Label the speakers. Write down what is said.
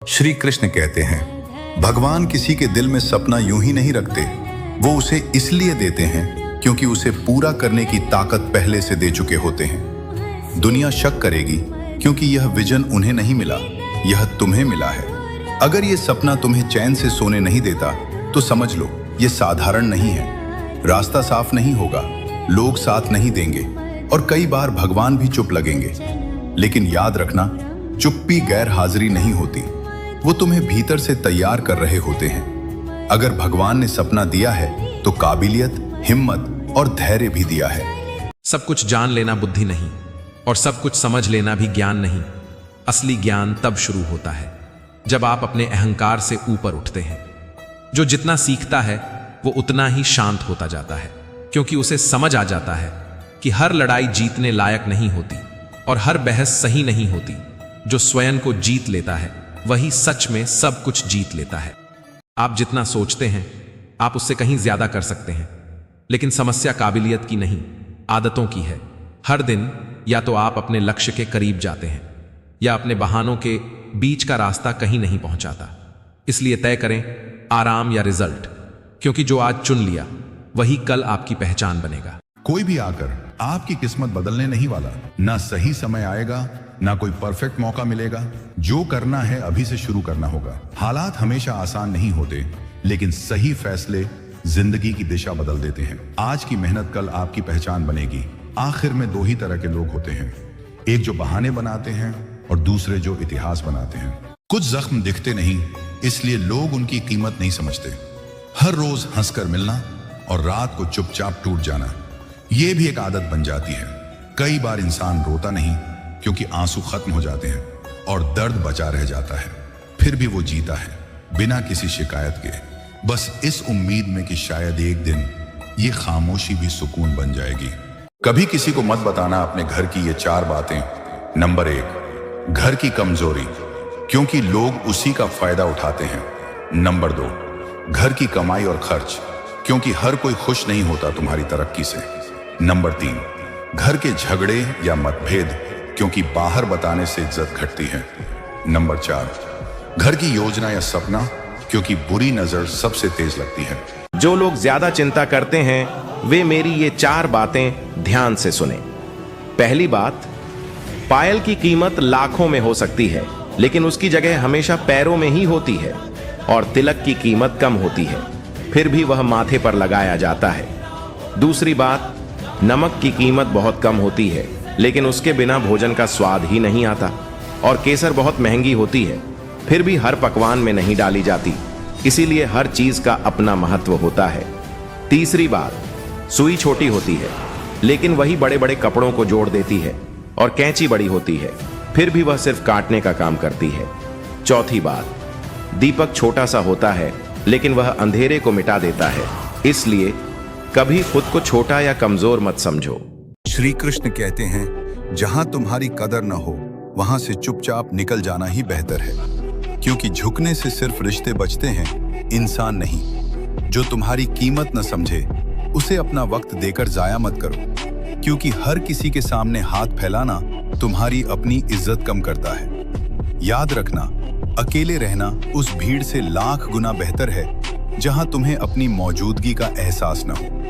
Speaker 1: श्री कृष्ण कहते हैं, भगवान किसी के दिल में सपना यूं ही नहीं रखते, वो उसे इसलिए देते हैं क्योंकि उसे पूरा करने की ताकत पहले से दे चुके होते हैं। दुनिया शक करेगी क्योंकि यह विजन उन्हें नहीं मिला, यह तुम्हें मिला है। अगर ये सपना तुम्हें चैन से सोने नहीं देता तो समझ लो ये साधारण नहीं है। रास्ता साफ नहीं होगा, लोग साथ नहीं देंगे और कई बार भगवान भी चुप लगेंगे। लेकिन याद रखना, चुप्पी गैर हाजिरी नहीं होती, वो तुम्हें भीतर से तैयार कर रहे होते हैं। अगर भगवान ने सपना दिया है तो काबिलियत, हिम्मत और धैर्य भी दिया है।
Speaker 2: सब कुछ जान लेना बुद्धि नहीं और सब कुछ समझ लेना भी ज्ञान नहीं। असली ज्ञान तब शुरू होता है जब आप अपने अहंकार से ऊपर उठते हैं। जो जितना सीखता है वो उतना ही शांत होता जाता है, क्योंकि उसे समझ आ जाता है कि हर लड़ाई जीतने लायक नहीं होती और हर बहस सही नहीं होती। जो स्वयं को जीत लेता है वही सच में सब कुछ जीत लेता है। आप जितना सोचते हैं आप उससे कहीं ज्यादा कर सकते हैं, लेकिन समस्या काबिलियत की नहीं, आदतों की है। हर दिन या तो आप अपने लक्ष्य के करीब जाते हैं या अपने बहानों के बीच का रास्ता कहीं नहीं पहुंचाता। इसलिए तय करें आराम या रिजल्ट, क्योंकि जो आज चुन लिया वही कल आपकी पहचान बनेगा।
Speaker 1: कोई भी आकर आपकी किस्मत बदलने नहीं वाला। ना सही समय आएगा, ना कोई परफेक्ट मौका मिलेगा। जो करना है अभी से शुरू करना होगा। हालात हमेशा आसान नहीं होते, लेकिन सही फैसले जिंदगी की दिशा बदल देते हैं। आज की मेहनत कल आपकी पहचान बनेगी। आखिर में दो ही तरह के लोग होते हैं, एक जो बहाने बनाते हैं और दूसरे जो इतिहास बनाते हैं। कुछ जख्म दिखते नहीं, इसलिए लोग उनकी कीमत नहीं समझते। हर रोज हंसकर मिलना और रात को चुपचाप टूट जाना, यह भी एक आदत बन जाती है। कई बार इंसान रोता नहीं क्योंकि आंसू खत्म हो जाते हैं और दर्द बचा रह जाता है, फिर भी वो जीता है बिना किसी शिकायत के, बस इस उम्मीद में कि शायद एक दिन ये खामोशी भी सुकून बन जाएगी। कभी किसी को मत बताना अपने घर की ये 4 बातें। नंबर 1, घर की कमजोरी, क्योंकि लोग उसी का फायदा उठाते हैं। नंबर 2, घर की कमाई और खर्च, क्योंकि हर कोई खुश नहीं होता तुम्हारी तरक्की से। नंबर 3, घर के झगड़े या मतभेद, क्योंकि बाहर बताने से इज्जत घटती है। नंबर 4, घर की योजना या सपना, क्योंकि बुरी नजर सबसे तेज लगती है।
Speaker 3: जो लोग ज्यादा चिंता करते हैं वे मेरी ये 4 बातें ध्यान से सुने। पहली बात, पायल की कीमत लाखों में हो सकती है, लेकिन उसकी जगह हमेशा पैरों में ही होती है। और तिलक की कीमत कम होती है, फिर भी वह माथे पर लगाया जाता है। दूसरी बात, नमक की कीमत बहुत कम होती है, लेकिन उसके बिना भोजन का स्वाद ही नहीं आता। और केसर बहुत महंगी होती है, फिर भी हर पकवान में नहीं डाली जाती। इसीलिए हर चीज का अपना महत्व होता है। तीसरी बात, सुई छोटी होती है, लेकिन वही बड़े बड़े कपड़ों को जोड़ देती है। और कैंची बड़ी होती है, फिर भी वह सिर्फ काटने का काम करती है। चौथी बात, दीपक छोटा सा होता है, लेकिन वह अंधेरे को मिटा देता है। इसलिए कभी खुद को छोटा या कमजोर मत समझो।
Speaker 1: श्री कृष्ण कहते हैं, जहां तुम्हारी कदर न हो वहां से चुपचाप निकल जाना ही बेहतर है, क्योंकि झुकने से सिर्फ रिश्ते बचते हैं, इंसान नहीं। जो तुम्हारी कीमत न समझे उसे अपना वक्त देकर जाया मत करो, क्योंकि हर किसी के सामने हाथ फैलाना तुम्हारी अपनी इज्जत कम करता है। याद रखना, अकेले रहना उस भीड़ से लाख गुना बेहतर है जहां तुम्हें अपनी मौजूदगी का एहसास न हो।